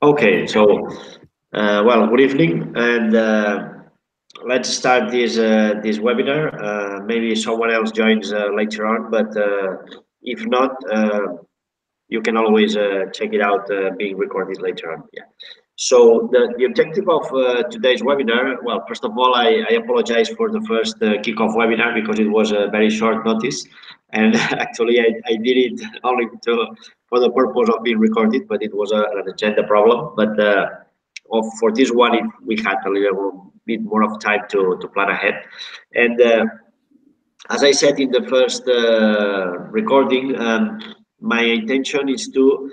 Okay, so well, good evening, and let's start this webinar. Maybe someone else joins later on, but if not, you can always check it out being recorded later on. Yeah. So the objective of today's webinar, well, first of all, I apologize for the first kickoff webinar because it was a very short notice, and actually I did it only for the purpose of being recorded, but it was an agenda problem. But for this one, we had a little bit more of time to plan ahead, and as I said in the first recording, my intention is to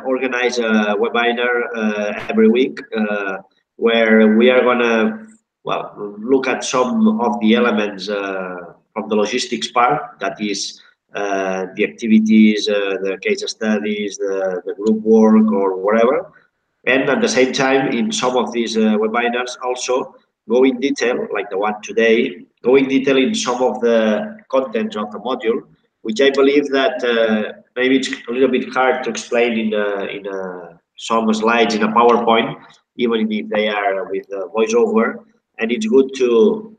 organize a webinar every week where we are gonna, well, look at some of the elements from the logistics part, that is the activities, the case studies, the group work or whatever. And at the same time, in some of these webinars, also go in detail, like the one today, go in detail in some of the contents of the module, which I believe that maybe it's a little bit hard to explain in some slides in a PowerPoint, even if they are with voiceover. And it's good to,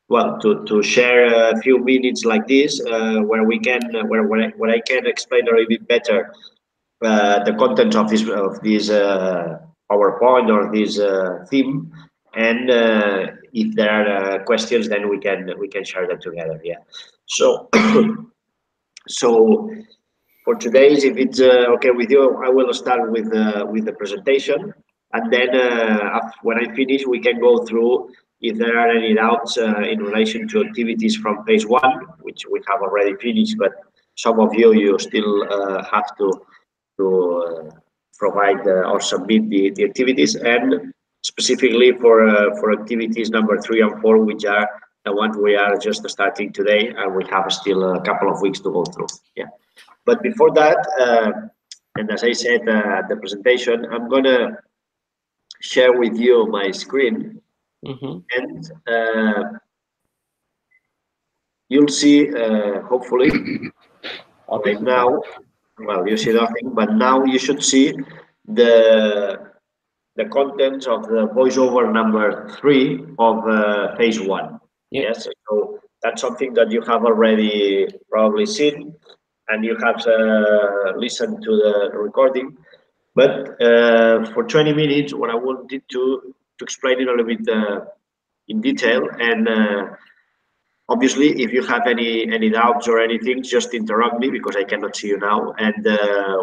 well, to share a few minutes like this where we can where I can explain a little bit better the content of this PowerPoint or this theme, and if there are questions, then we can share them together. Yeah. So so for today's, if it's okay with you, I will start with the presentation, and then when I finish, we can go through if there are any doubts in relation to activities from phase one, which we have already finished, but some of you still have to provide or submit the activities, and specifically for activities number 3 and 4, which are the ones we are just starting today, and we have still a couple of weeks to go through. Yeah. But before that, and as I said the presentation, I'm gonna share with you my screen, and you'll see hopefully right now. Well, you see nothing, but now you should see the the contents of the voiceover number 3 of phase 1. Yes, so that's something that you have already probably seen, and you have listened to the recording. But for 20 minutes, what I wanted to explain it a little bit in detail, and obviously, if you have any doubts or anything, just interrupt me because I cannot see you now, and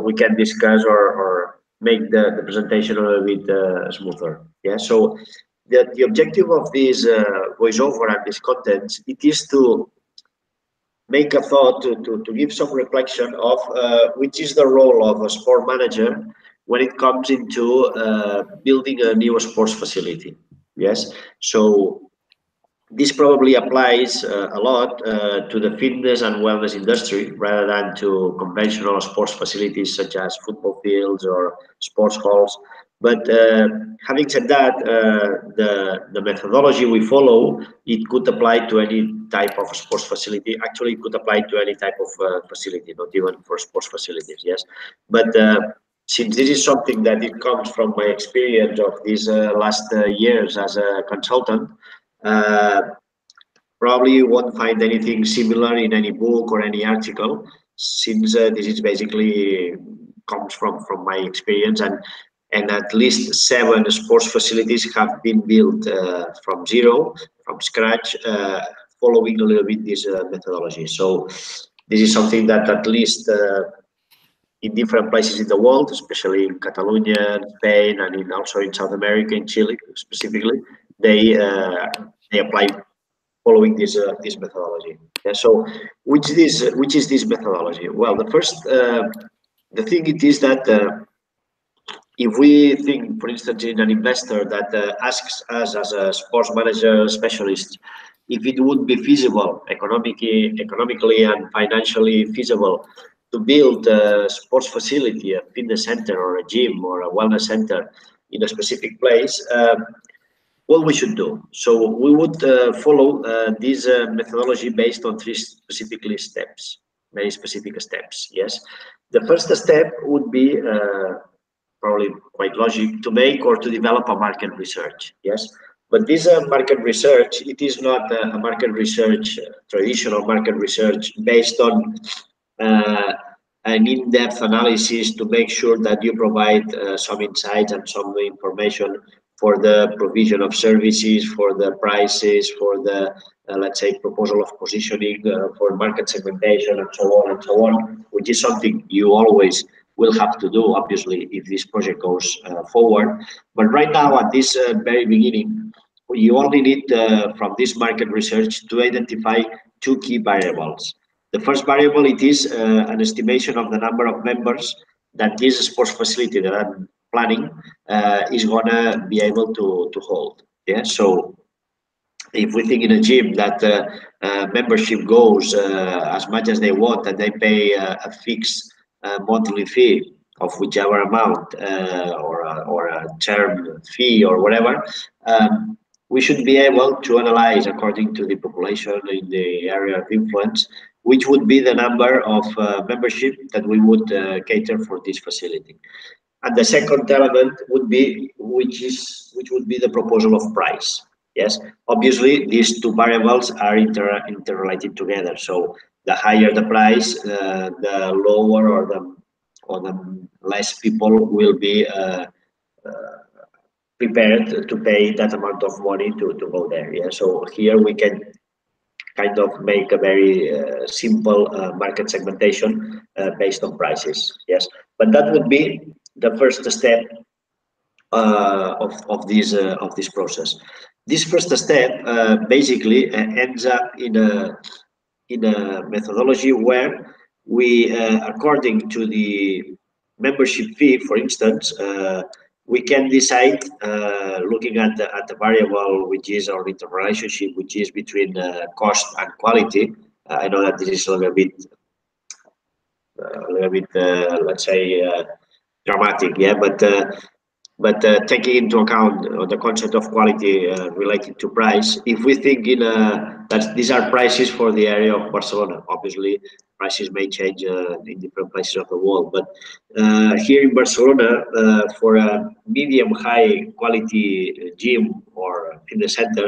we can discuss or make the presentation a little bit smoother. Yeah. So the objective of this voiceover and this content, it is to make a thought, to give some reflection of which is the role of a sport manager when it comes into building a new sports facility. Yes. So this probably applies a lot to the fitness and wellness industry rather than to conventional sports facilities such as football fields or sports halls. But having said that, the methodology we follow, it could apply to any type of sports facility. Actually, it could apply to any type of facility, not even for sports facilities. Yes, but since this is something that it comes from my experience of these last years as a consultant, uh, probably you won't find anything similar in any book or any article, since this is basically comes from my experience, and at least 7 sports facilities have been built from zero, from scratch, following a little bit this methodology. So this is something that at least in different places in the world, especially in Catalonia, Spain, and also in South America, in Chile specifically, they apply following this methodology. Yeah, so which is this methodology? Well, the first the thing it is that if we think, for instance, in an investor that asks us as a sports manager specialist if it would be feasible, economically and financially feasible, to build a sports facility, a fitness center or a gym or a wellness center in a specific place, what we should do. So we would follow this methodology based on 3 specific steps, very specific steps. Yes, the first step would be probably quite logic, to make or to develop a market research. Yes, but this market research, it is not a market research, traditional market research based on an in-depth analysis to make sure that you provide some insights and some information for the provision of services, for the prices, for the let's say proposal of positioning, for market segmentation, and so on and so on, which is something you always will have to do, obviously, if this project goes forward. But right now, at this very beginning, you only need from this market research to identify two key variables. The first variable, it is an estimation of the number of members that this sports facility that I'm planning is gonna be able to hold. Yeah, so if we think in a gym that membership goes as much as they want and they pay a fixed monthly fee of whichever amount or a term fee or whatever, we should be able to analyze according to the population in the area of influence, which would be the number of membership that we would cater for this facility. And the second element would be which would be the proposal of price. Yes, obviously these two variables are interrelated together. So the higher the price, the lower or the less people will be prepared to pay that amount of money to go there. Yeah, so here we can kind of make a very simple market segmentation based on prices. Yes, but that would be the first step of this process. This first step basically ends up in a methodology where we, according to the membership fee, for instance, we can decide, looking at the variable which is our interrelationship, which is between cost and quality. I know that this is a little bit, let's say, dramatic, yeah, but taking into account the concept of quality related to price, if we think in that these are prices for the area of Barcelona, obviously prices may change in different places of the world, but here in Barcelona, for a medium high quality gym or fitness center,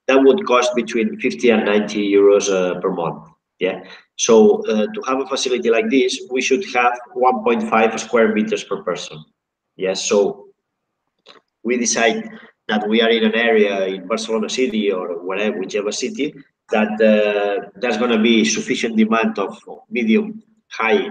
that would cost between 50 and 90 euros per month. Yeah, so to have a facility like this, we should have 1.5 square meters per person. Yes, so we decide that we are in an area in Barcelona city or whatever, whichever city, that there's going to be sufficient demand of medium high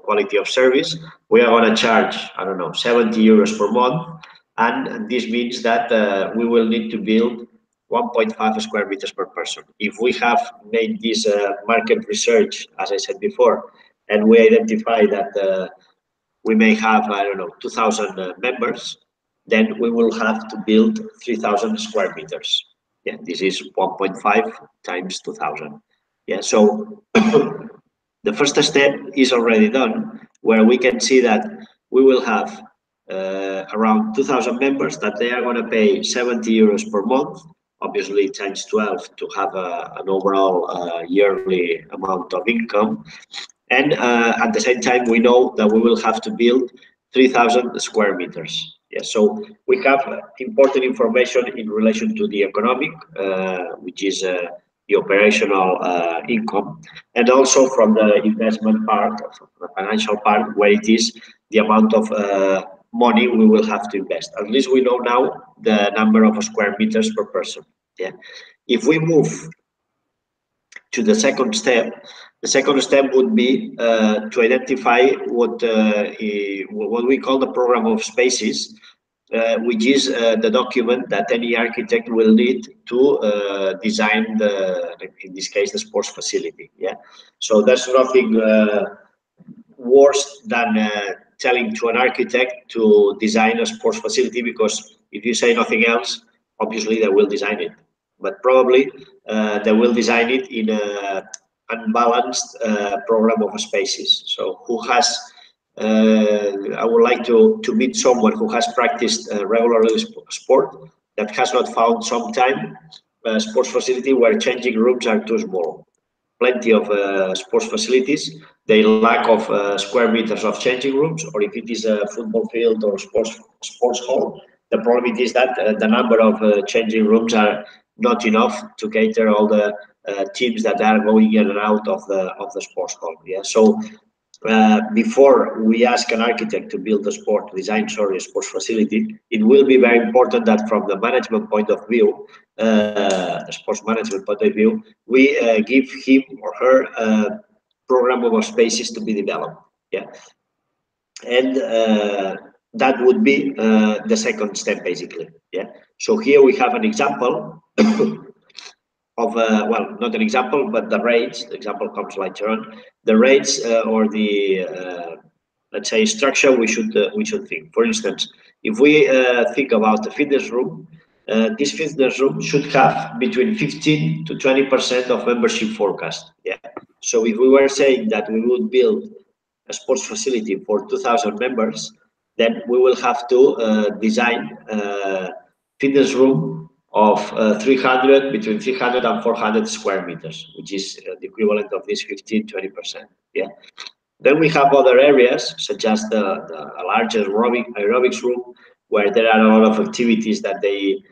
quality of service. We are going to charge, I don't know, 70 euros per month, and this means that we will need to build 1.5 square meters per person. If we have made this market research, as I said before, and we identify that we may have, I don't know, 2,000 members, then we will have to build 3,000 square meters. Yeah, this is 1.5 times 2,000. Yeah, so the first step is already done, where we can see that we will have around 2,000 members that they are going to pay 70 euros per month, obviously times 12 to have an overall yearly amount of income. And at the same time, we know that we will have to build 3,000 square meters. Yeah, so we have important information in relation to the economic, which is the operational income, and also from the investment part, the financial part, where it is the amount of money we will have to invest. At least we know now the number of square meters per person. Yeah, if we move to the second step would be to identify what we call the program of spaces, which is the document that any architect will need to design in this case, the sports facility. Yeah, so there's nothing worse than telling to an architect to design a sports facility, because if you say nothing else, obviously they will design it, but probably they will design it in a unbalanced program of spaces. So who has I would like to meet someone who has practiced regularly sport, that has not found some time a sports facility where changing rooms are too small. plenty of sports facilities, the lack of square meters of changing rooms, or if it is a football field or sports hall, the problem is that the number of changing rooms are not enough to cater all the teams that are going in and out of the sports hall. Yeah, so before we ask an architect to build a design a sports facility, it will be very important that from the management point of view, sports management point of view, we give him or her programmable spaces to be developed. Yeah, and that would be the second step, basically. Yeah. So here we have an example of well, not an example, but the rates. The example comes later on. The rates or the let's say structure we should think. For instance, if we think about a fitness room, this fitness room should have between 15 to 20% of membership forecast. Yeah. So if we were saying that we would build a sports facility for 2,000 members, then we will have to design a fitness room of 300, between 300 and 400 square meters, which is the equivalent of this 15-20%. Yeah. Then we have other areas, such as the larger aerobics room, where there are a lot of activities that they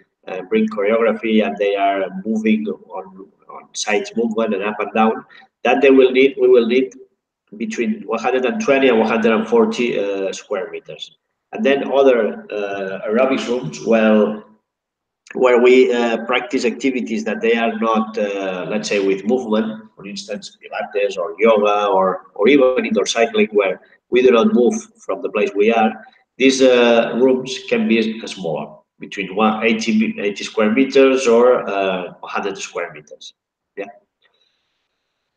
bring choreography and they are moving on sides movement and up and down. That we will need between 120 and 140 square meters. And then other aerobics rooms, where we practice activities that they are not, let's say, with movement, for instance, Pilates or yoga or even indoor cycling, where we do not move from the place we are. These rooms can be smaller, between 80 square meters or 100 square meters. Yeah.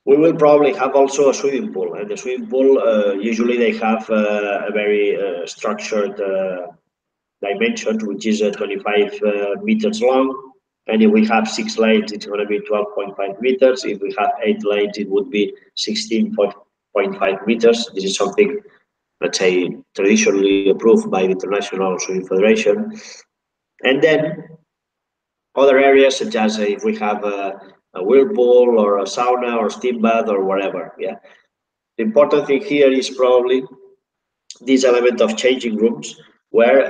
We will probably have also a swimming pool, and the swimming pool usually they have a very structured dimension, which is 25 meters long. And if we have 6 lanes, it's going to be 12.5 meters. If we have 8 lanes, it would be 16.5 meters. This is something, let's say, traditionally approved by the International Swimming Federation. And then other areas, such as if we have a whirlpool or a sauna or steam bath or whatever. Yeah. The important thing here is probably this element of changing rooms, where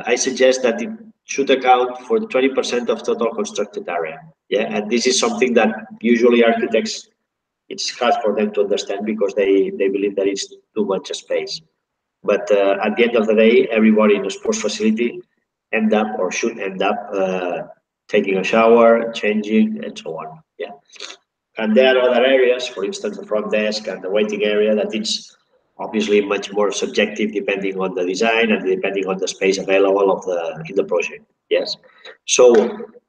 I suggest that it should account for 20% of total constructed area. Yeah, and this is something that usually architects, it's hard for them to understand because they believe that it's too much space. But at the end of the day, everybody in a sports facility end up or should end up taking a shower, changing, and so on. Yeah, and there are other areas, for instance, the front desk and the waiting area, that it's obviously much more subjective depending on the design and depending on the space available in the project. Yes. So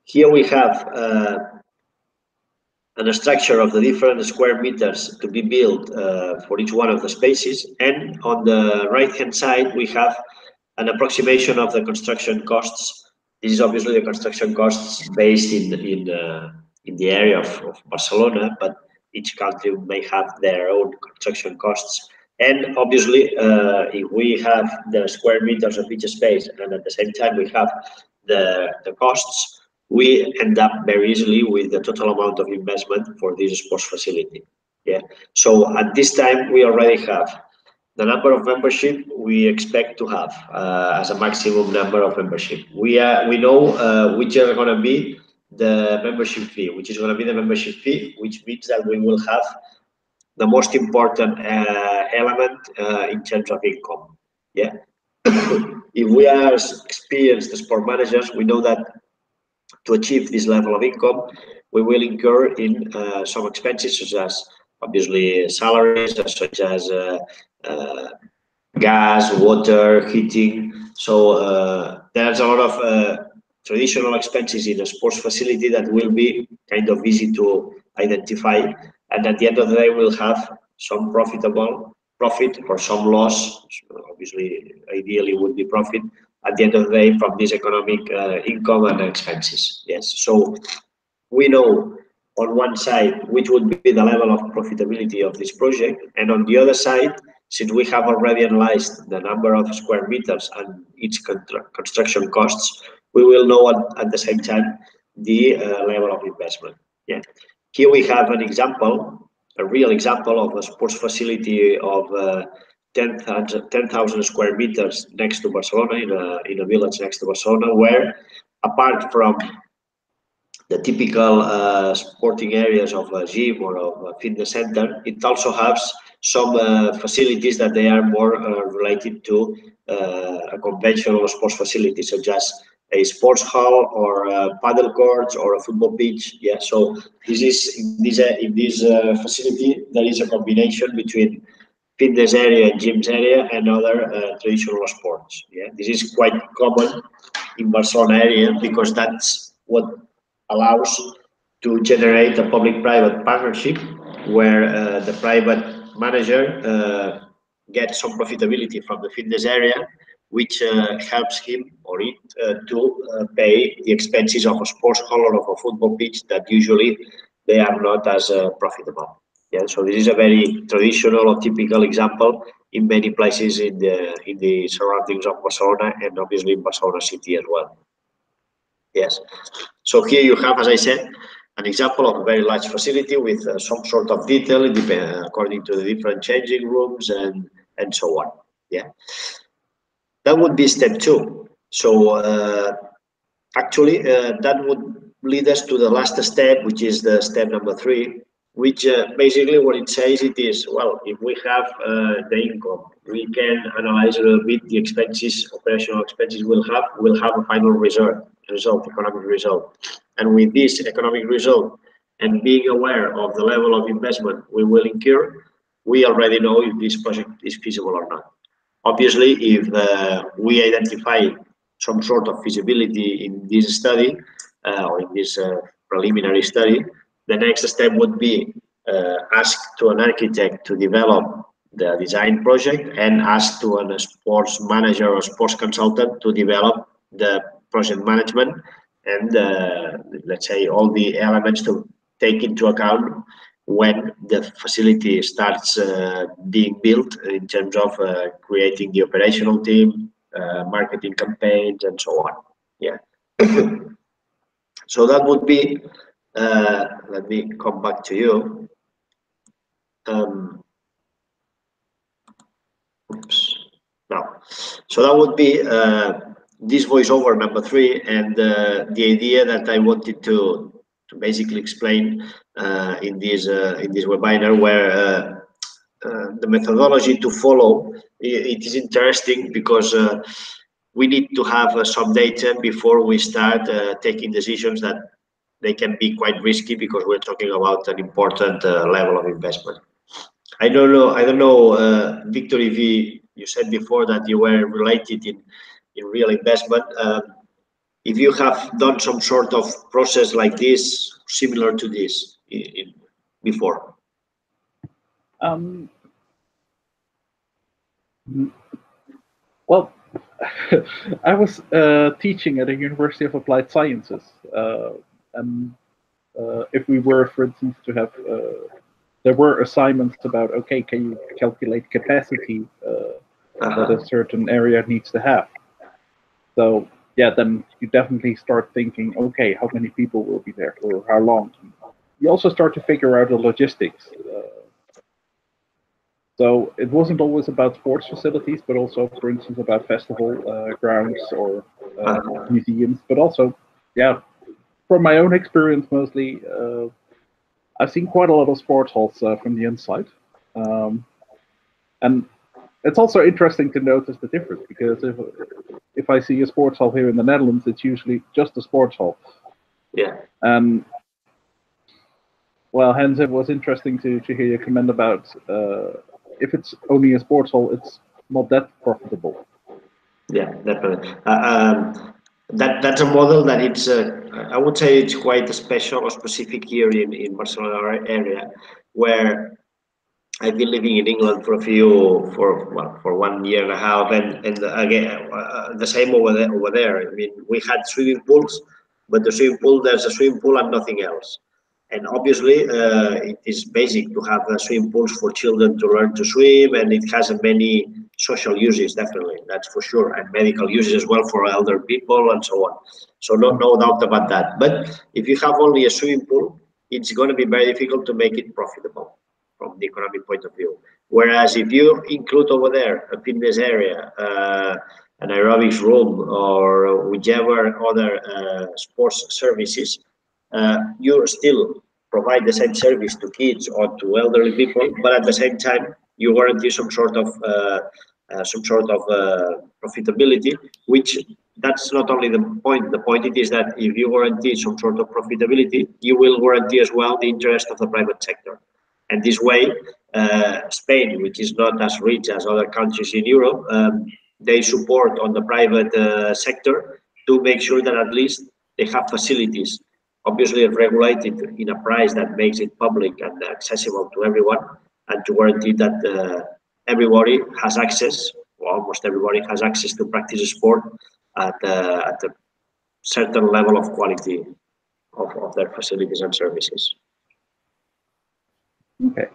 here we have a structure of the different square meters to be built for each one of the spaces, and on the right hand side we have an approximation of the construction costs. This is obviously the construction costs based in the area of Barcelona, but each country may have their own construction costs. And obviously, if we have the square meters of each space and at the same time we have the costs, we end up very easily with the total amount of investment for this sports facility. Yeah. So at this time, we already have the number of membership we expect to have as a maximum number of membership. We know which are going to be the membership fee, which is going to be the membership fee, which means that we will have the most important element in terms of income. Yeah. If we are experienced sport managers, we know that to achieve this level of income, we will incur in some expenses, such as obviously salaries, such as gas, water, heating. So there's a lot of traditional expenses in a sports facility that will be kind of easy to identify. And at the end of the day, we'll have some profit or some loss. Obviously, ideally would be profit at the end of the day from this economic income and expenses. Yes. So we know on one side which would be the level of profitability of this project, and on the other side, since we have already analyzed the number of square meters and its construction costs, we will know at the same time the level of investment. Yeah. Here we have an example, a real example of a sports facility of 10,000 square meters next to Barcelona, in a village next to Barcelona, where apart from the typical sporting areas of a gym or of a fitness center, it also has some facilities that they are more related to a conventional sports facility, such as a sports hall or paddle courts or a football pitch. Yeah, so this is in this facility there is a combination between fitness area, gyms area, and other traditional sports. Yeah, this is quite common in Barcelona area because that's what allows to generate a public-private partnership where the private manager gets some profitability from the fitness area, which helps him or it to pay the expenses of a sports hall or of a football pitch that usually they are not as profitable. Yeah, so this is a very traditional or typical example in many places in the surroundings of Barcelona and obviously in Barcelona city as well. Yes. So here you have, as I said, an example of a very large facility with some sort of detail according to the different changing rooms and so on. Yeah. That would be step 2. So actually, that would lead us to the last step, which is the step number 3, which basically what it says it is, well, if we have the income, we can analyze a little bit the expenses, operational expenses we'll have a final result, economic result. And with this economic result and being aware of the level of investment we will incur, we already know if this project is feasible or not. Obviously, if we identify some sort of feasibility in this study or in this preliminary study, the next step would be ask to an architect to develop the design project and ask to a sports manager or sports consultant to develop the project management and let's say all the elements to take into account when the facility starts being built in terms of creating the operational team, marketing campaigns, and so on. Yeah. So that would be, let me come back to you. Oops. Now, so that would be this voiceover number 3, and the idea that I wanted to basically explain in this webinar, where the methodology to follow, it is interesting because we need to have some data before we start taking decisions that they can be quite risky because we're talking about an important level of investment. I don't know, Victor, if you said before that you were related in real investment. If you have done some sort of process like this, similar to this before. Well, I was teaching at a University of Applied Sciences, and if we were, for instance, to have, there were assignments about, okay, can you calculate capacity that a certain area needs to have? So yeah, then you definitely start thinking, okay, how many people will be there for how long? You also start to figure out the logistics. So it wasn't always about sports facilities, but also, for instance, about festival grounds or museums. But also, yeah, from my own experience, mostly, I've seen quite a lot of sports halls from the inside. And it's also interesting to notice the difference, because if I see a sports hall here in the Netherlands, it's usually just a sports hall. Yeah. And well, hence it was interesting to hear you comment about if it's only a sports hall, it's not that profitable. Yeah, definitely. That's a model that it's I would say it's quite special or specific here in Barcelona area, where I've been living in England for 1 year and a half, and again the same over there. I mean, we had swimming pools, but there's a swimming pool and nothing else. And obviously, it is basic to have swimming pools for children to learn to swim, and it has many social uses, definitely, that's for sure, and medical uses as well for elder people and so on. So no doubt about that. But if you have only a swimming pool, it's going to be very difficult to make it profitable from the economic point of view. Whereas if you include over there a fitness area, an aerobics room, or whichever other sports services, you still provide the same service to kids or to elderly people, but at the same time you guarantee some sort of profitability, which that's not only the point. The point is that if you guarantee some sort of profitability, you will guarantee as well the interest of the private sector. And this way, Spain, which is not as rich as other countries in Europe, they support on the private sector to make sure that at least they have facilities, obviously regulated in a price that makes it public and accessible to everyone, and to guarantee that everybody has access, or almost everybody has access to practice sport at a certain level of quality of their facilities and services. Okay.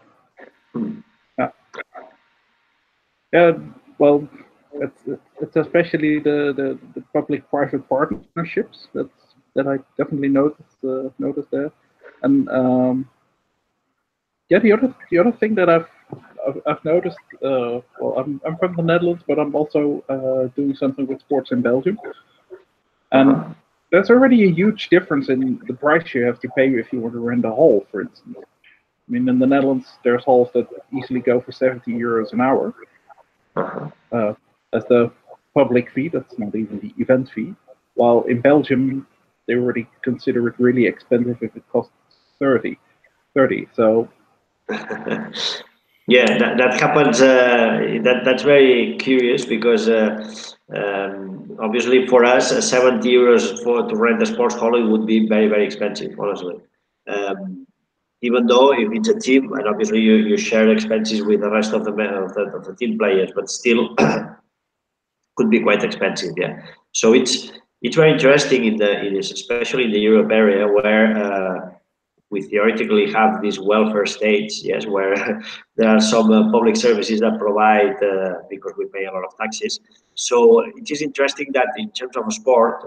Yeah. Well, it's especially the public-private partnerships that I definitely noticed there, and yeah, the other thing that I've noticed. Well, I'm from the Netherlands, but I'm also doing something with sports in Belgium, and there's already a huge difference in the price you have to pay if you want to rent a hall, for instance. I mean, in the Netherlands, there's halls that easily go for 70 euros an hour as the public fee. That's not even the event fee. While in Belgium, they already consider it really expensive if it costs 30. So yeah, that happens. That's very curious because obviously for us, 70 euros to rent a sports hall, it would be very, very expensive, honestly. Even though if it's a team, and obviously you share expenses with the rest of the team players, but still could be quite expensive. Yeah. So it's very interesting in this, especially in the Europe area, where we theoretically have these welfare states, yes, where there are some public services that provide because we pay a lot of taxes. So it is interesting that in terms of sport,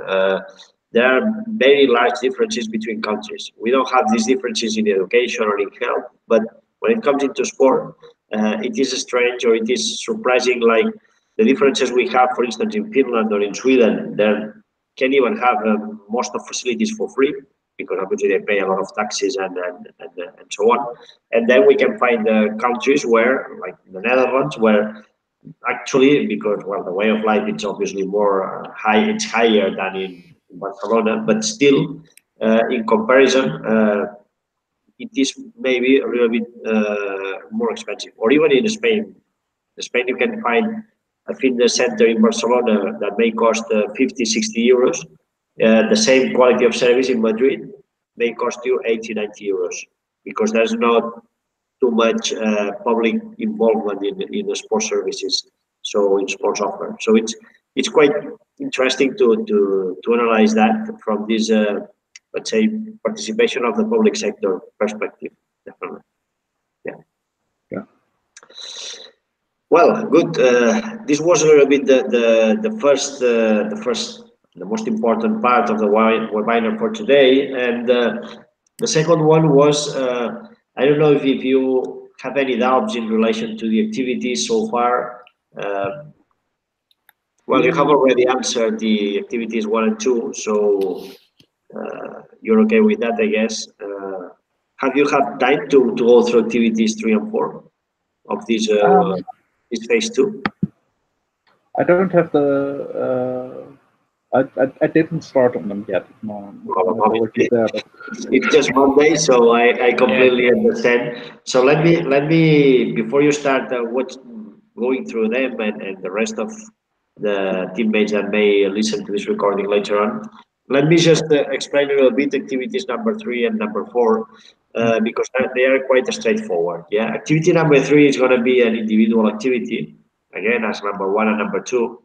there are very large differences between countries. We don't have these differences in education or in health, but when it comes into sport, it is strange, or it is surprising, like the differences we have, for instance, in Finland or in Sweden. They can even have most of facilities for free, because obviously they pay a lot of taxes and so on. And then we can find countries where, like the Netherlands, where actually, because, well, the way of life, it's obviously more it's higher than in Barcelona, but still, in comparison, it is maybe a little bit more expensive. Or even in Spain. In Spain, you can find a fitness center in Barcelona that may cost 50, 60 euros. The same quality of service in Madrid may cost you 80, 90 euros, because there's not too much public involvement in the sports services, so in sports offer. So it's quite interesting to analyze that from this, let's say, participation of the public sector perspective. Definitely, yeah. Well, good. This was a little bit the most important part of the webinar for today, and the second one was I don't know if you have any doubts in relation to the activities so far. Well, you have already answered the activities 1 and 2, so you're okay with that, I guess. Have you had time to go through activities 3 and 4 of this phase 2? I don't have the. I didn't start on them yet. It's just Monday, so I completely understand. So let me before you start going through them and the rest of the teammates that may listen to this recording later on, let me just explain a little bit activities number 3 and number 4, because they are quite straightforward. Yeah, activity number 3 is going to be an individual activity, again as number 1 and number 2.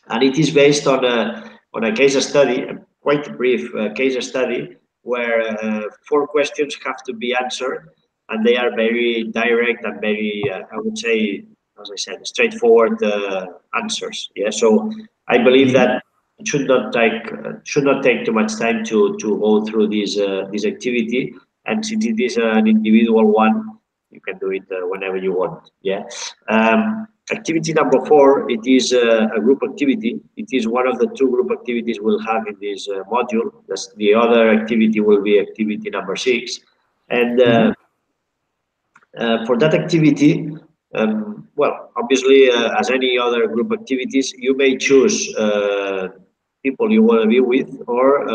And it is based on a case study, a quite brief case study, where 4 questions have to be answered, and they are very direct and very, I would say, as I said, straightforward answers. Yeah, so I believe that it should not take too much time to go through this activity. And since it is an individual one, you can do it whenever you want. Yeah. Activity number 4, it is a group activity. It is one of the 2 group activities we'll have in this module. The other activity will be activity number 6. And for that activity, well, obviously, as any other group activities, you may choose people you want to be with, or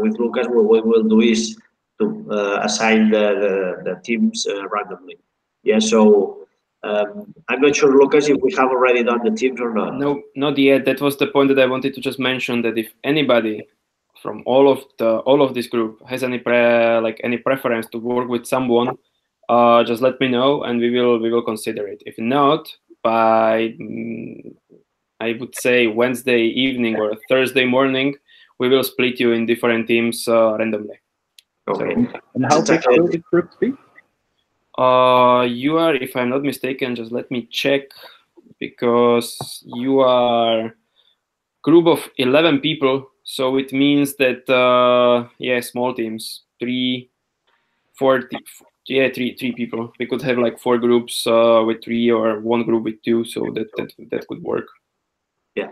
with Lucas, what we will do is to assign the teams randomly. Yeah, so I'm not sure, Lucas, if we have already done the teams or not. No, not yet. That was the point that I wanted to just mention, that if anybody from all of this group has any preference to work with someone, just let me know and we will consider it. If not, by I would say Wednesday evening or Thursday morning, we will split you in different teams randomly. Okay. So, and how big will the groups be? You are, if I'm not mistaken, just let me check, because you are group of 11 people, so it means that yeah, small teams, 3 people. We could have like 4 groups with 3, or 1 group with 2, so that could work. Yeah.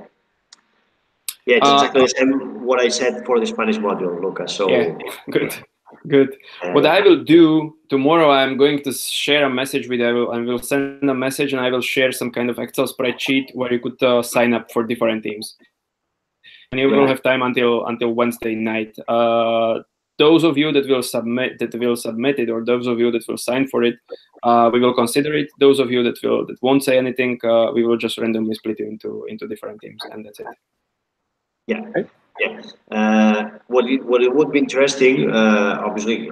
Yeah, it's exactly the same what I said for the Spanish module, Lucas. So yeah, good. What I will do tomorrow, I'm going to share a message with you. I will send a message and I will share some kind of Excel spreadsheet where you could sign up for different teams. And you will have time until Wednesday night. Those of you that will submit it, or those of you that will sign for it, we will consider it. Those of you that won't say anything, we will just randomly split you into different teams, and that's it. Yeah. Yeah. What it would be interesting, obviously,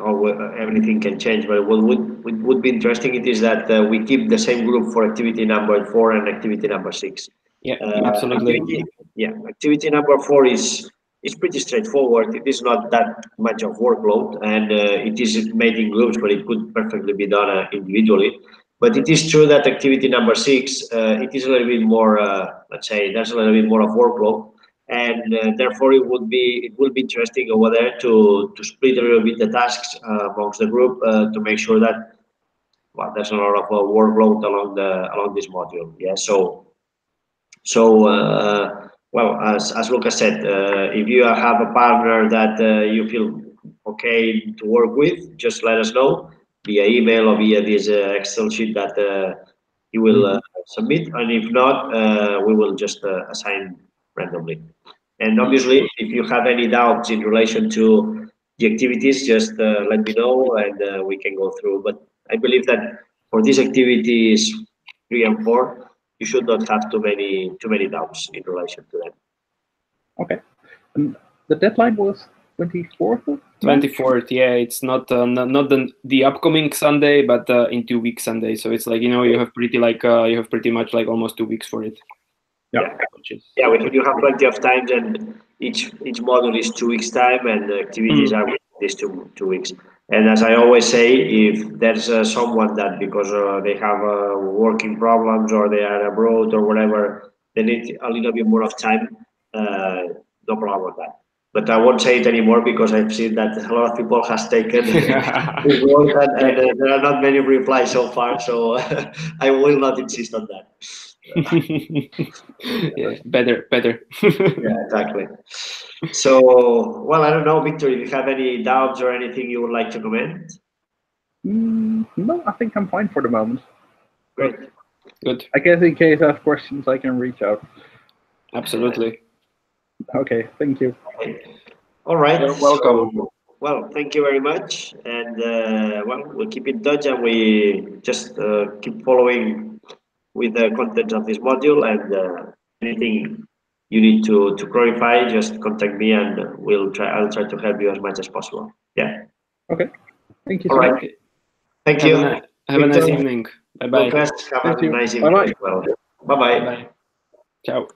everything can change, but what would be interesting, it is that we keep the same group for activity number 4 and activity number 6. Yeah, absolutely. Activity number 4 is pretty straightforward. It is not that much of workload, and it is made in groups, but it could perfectly be done individually. But it is true that activity number 6, it is a little bit more, let's say, there's a little bit more of workload. And therefore, it will be interesting over there to split a little bit the tasks amongst the group to make sure that, well, there's a lot of workload along this module. Yeah. Well, as Lucas said, if you have a partner that you feel okay to work with, just let us know via email or via this Excel sheet that you will submit, and if not, we will just assign randomly. And obviously, if you have any doubts in relation to the activities, just let me know and we can go through. But I believe that for these activities 3 and 4, you should not have too many doubts in relation to them. Okay. And the deadline was 24th? 24th, yeah. It's not the upcoming Sunday, but in 2 weeks Sunday. So it's like, you have pretty much like almost 2 weeks for it. Yeah. Yeah, you have plenty of time, and each module is 2 weeks time, and the activities are these two weeks. And as I always say, if there's someone that because they have working problems or they are abroad or whatever, they need a little bit more of time, no problem with that. But I won't say it anymore because I've seen that a lot of people has taken this work and there are not many replies so far, so I will not insist on that. Yeah, better. Yeah, exactly. So, well, I don't know, Victor, if you have any doubts or anything you would like to comment? No, I think I'm fine for the moment. Great. Good. I guess in case I have questions, I can reach out. Absolutely. Okay, thank you. All right. You're welcome. So, well, thank you very much. And, well, we'll keep in touch and we just keep following with the content of this module, and anything you need to clarify, just contact me and I'll try to help you as much as possible. Yeah. Okay. Thank you. All right. Thank you. Have a nice evening. Bye-bye. Lucas, have a nice evening as well. Bye-bye. Ciao.